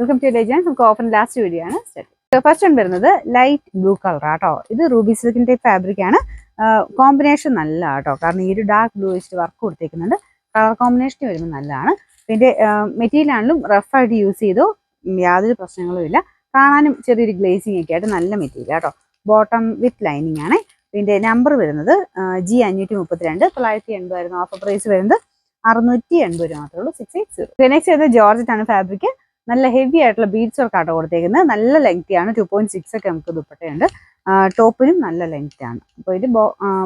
Welcome to ഡേജാൻ. നമുക്ക് open last video ആണ്. ഫസ്റ്റ് വൺ വരുന്നത് ലൈറ്റ് ബ്ലൂ കളർ ആട്ടോ. ഇത് റൂബി സിൽക്കിന്റെ ഫാബ്രിക് ആണ്. കോമ്പിനേഷൻ നല്ല ആട്ടോ, കാരണം ഈ ഒരു ഡാർക്ക് ബ്ലൂ വെച്ചിട്ട് വർക്ക് കൊടുത്തേക്കുന്നുണ്ട്. കളർ കോമ്പിനേഷൻ വരുമ്പോൾ നല്ലതാണ്. പിന്നെ മെറ്റീരിയൽ ആണെങ്കിലും റഫായിട്ട് യൂസ് ചെയ്തോ യാതൊരു പ്രശ്നങ്ങളും ഇല്ല. കാണാനും ചെറിയൊരു ഗ്ലേസിങ് ഒക്കെ ആയിട്ട് നല്ല മെറ്റീരിയൽ ആട്ടോ. ബോട്ടം വിത്ത് ലൈനിങ് ആണ്. പിന്നെ നമ്പർ വരുന്നത് G532, 980 ആയിരുന്നു. ഓഫർ പ്രൈസ് വരുന്നത് 680 രൂപ മാത്രമേ ഉള്ളൂ. 680. നെക്സ്റ്റ് വരുന്നത് ജോർജറ്റ് ആണ് ഫാബ്രിക്. നല്ല ഹെവി ആയിട്ടുള്ള ബീഡ്സ് വർക്ക് ആട്ടോ കൊടുത്തേക്കുന്നത്. നല്ല ലെങ്തി ആണ്. 2.6 ഒക്കെ നമുക്ക് ദുപ്പട്ടയുണ്ട്. ടോപ്പിനും നല്ല ലെങ്തി ആണ്. അപ്പോൾ ഇത്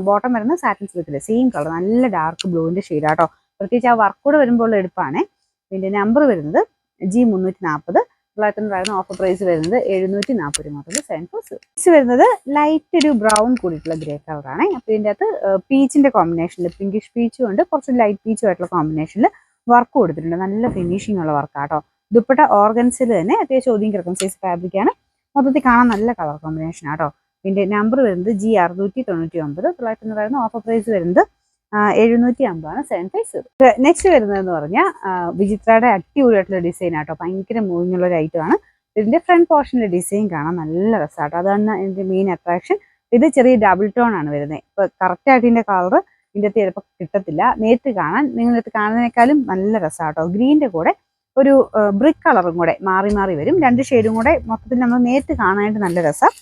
ബോട്ടം വരുന്നത് സാറ്റിൻ സിൽക്കില് സെയിം കളർ, നല്ല ഡാർക്ക് ബ്ലൂവിന്റെ ഷെയ്ഡ് ആട്ടോ. പ്രത്യേകിച്ച് ആ വർക്ക് കൂടെ വരുമ്പോൾ എടുപ്പാണ്. പിന്നെ നമ്പർ വരുന്നത് G340, 900 ഓഫർ പ്രൈസ് വരുന്നത് 740 രൂപ മാത്രമേ. 7 വരുന്നത് ലൈറ്റ് ഒരു ബ്രൗൺ കൂടിയിട്ടുള്ള ഗ്രേ കളറാണ്. അപ്പോൾ ഇതിൻ്റെ അകത്ത് പീച്ചിന്റെ കോമ്പിനേഷനിൽ പിങ്കിഷ് പീച്ചും ഉണ്ട്, കുറച്ച് ലൈറ്റ് പീച്ചും ആയിട്ടുള്ള കോമ്പിനേഷനിൽ വർക്ക് കൊടുത്തിട്ടുണ്ട്. നല്ല ഫിനിഷിംഗ് ഉള്ള വർക്കാട്ടോ. ദുപ്പട്ട ഓർഗൻസിൽ തന്നെ അത്യാവശ്യം ഒതുങ്ങി കിടക്കും സൈസ് ഫാബ്രിക് ആണ്. മൊത്തത്തിൽ കാണാൻ നല്ല കളർ കോമ്പിനേഷൻ ആട്ടോ. പിന്നെ നമ്പർ വരുന്നത് G699, 900 ഓഫർ പ്രൈസ് വരുന്നത് 750 750. നെക്സ്റ്റ് വരുന്നതെന്ന് പറഞ്ഞാൽ വിചിത്രയുടെ അടിപൊളിയായിട്ടുള്ള ഡിസൈൻ ആട്ടോ. ഭയങ്കര മൂവിങ് ഉള്ള ഒരു ഐറ്റം ആണ്. ഇതിന്റെ ഫ്രണ്ട് പോർഷനിലെ ഡിസൈൻ കാണാൻ നല്ല രസമാട്ടോ. അതാണ് ഇതിന്റെ മെയിൻ അട്രാക്ഷൻ. ഇത് ചെറിയ ഡബിൾ ടോൺ ആണ് വരുന്നത്. ഇപ്പൊ കറക്റ്റ് ആയിട്ട് ഇതിന്റെ കളർ ഇതിന്റെ ചിലപ്പോൾ കിട്ടത്തില്ല. നേരിട്ട് കാണാൻ നിങ്ങളിത് കാണുന്നതിനേക്കാളും നല്ല രസമാട്ടോ. ഗ്രീനിന്റെ കൂടെ ഒരു ബ്രിക്ക് കളറും കൂടെ മാറി മാറി വരും. രണ്ട് ഷെയ്ഡും കൂടെ മൊത്തത്തിൽ നമ്മൾ നേരിട്ട് കാണാനായിട്ട് നല്ല രസം.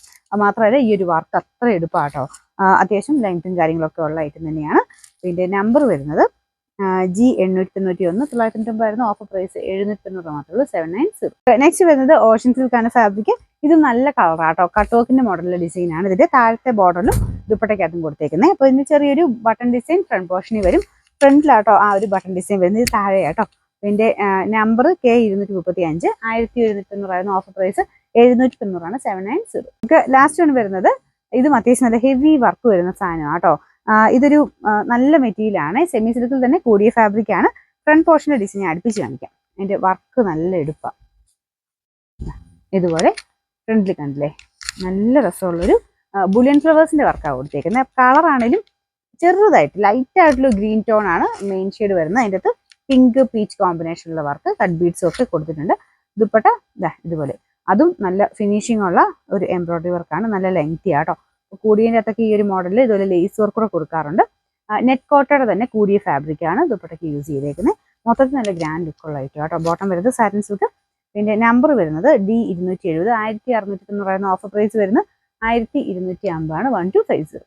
മാത്രമല്ല ഈ ഒരു വർക്ക് അത്ര എടുപ്പാട്ടോ. അത്യാവശ്യം ലെങ്ത്തും കാര്യങ്ങളൊക്കെ ഉള്ള ഐറ്റം തന്നെയാണ്. പിന്നെ നമ്പർ വരുന്നത് G891, 990 ഓഫർ പ്രൈസ് 790 മാത്രമേ ഉള്ളൂ. 790. നെക്സ്റ്റ് വരുന്നത് ഓഷൻ സിൽക്കാണ് ഫാബ്രിക്. ഇത് നല്ല കളറാട്ടോ. കട്ട് വർക്കിന്റെ മോഡലിലെ ഡിസൈൻ ആണ്. ഇതിന്റെ താഴത്തെ ബോർഡറിലും ദുപ്പട്ടയ്ക്കകത്തും കൊടുത്തേക്കുന്നത്. അപ്പോൾ ഇതിന് ചെറിയൊരു ബട്ടൺ ഡിസൈൻ ഫ്രണ്ട് പോർഷനിൽ വരും. ഫ്രണ്ടിലാട്ടോ ആ ഒരു ബട്ടൺ ഡിസൈൻ വരുന്നത്. ഇത് താഴെയാട്ടോ. ഇതിന്റെ നമ്പർ K235, 1190 ഓഫർ പ്രൈസ് 790. 790. നമുക്ക് ലാസ്റ്റ് ആണ് വരുന്നത്. ഇതും അത്യാവശ്യം നല്ല ഹെവി വർക്ക് വരുന്ന സാധനം ആട്ടോ. ഇതൊരു നല്ല മെറ്റീരിയൽ ആണ്. സെമി സിൽക്കിൽ തന്നെ കൂടിയ ഫാബ്രിക് ആണ്. ഫ്രണ്ട് പോർഷന്റെ ഡിസൈൻ അടുപ്പിച്ച് കാണിക്കാം. അതിന്റെ വർക്ക് നല്ല എടുപ്പാണ്. ഇതുപോലെ ഫ്രണ്ടിൽ കണ്ടില്ലേ, നല്ല രസമുള്ളൊരു ബുലിയൻ ഫ്ലവേഴ്സിന്റെ വർക്കാണ് കൊടുത്തേക്കുന്നത്. കളർ ആണെങ്കിലും ചെറുതായിട്ട് ലൈറ്റ് ആയിട്ടുള്ള ഗ്രീൻ ടോൺ ആണ് മെയിൻ ഷെയ്ഡ് വരുന്നത്. അതിൻ്റെ അകത്ത് പിങ്ക് പീച്ച് കോമ്പിനേഷനുള്ള വർക്ക്, കട്ട് ബീഡ്സും ഒക്കെ കൊടുത്തിട്ടുണ്ട്. ദുപ്പട്ട ഇതുപോലെ, അതും നല്ല ഫിനിഷിംഗ് ഉള്ള ഒരു എംബ്രോയിഡറി വർക്കാണ്. നല്ല ലെങ്തി ആട്ടോ. കൂടിയതിൻ്റെ അകത്തൊക്കെ ഈ ഒരു മോഡലിൽ ഇതുപോലെ ലേസ് വർക്ക് കൂടെ കൊടുക്കാറുണ്ട്. നെറ്റ് കോട്ടയുടെ തന്നെ കൂടിയ ഫാബ്രിക് ആണ് ദുപ്പട്ടയ്ക്ക് യൂസ് ചെയ്തേക്കുന്നത്. മൊത്തത്തിൽ നല്ല ഗ്രാൻഡ് ലുക്കുള്ള ഐറ്റം ആട്ടോ. ബോട്ടം വരുന്നത് സാറ്റിൻ സിൽക്ക്. പിന്നെ നമ്പർ വരുന്നത് D270, 1690 ഓഫർ പ്രൈസ് വരുന്നത് 1250. 1250.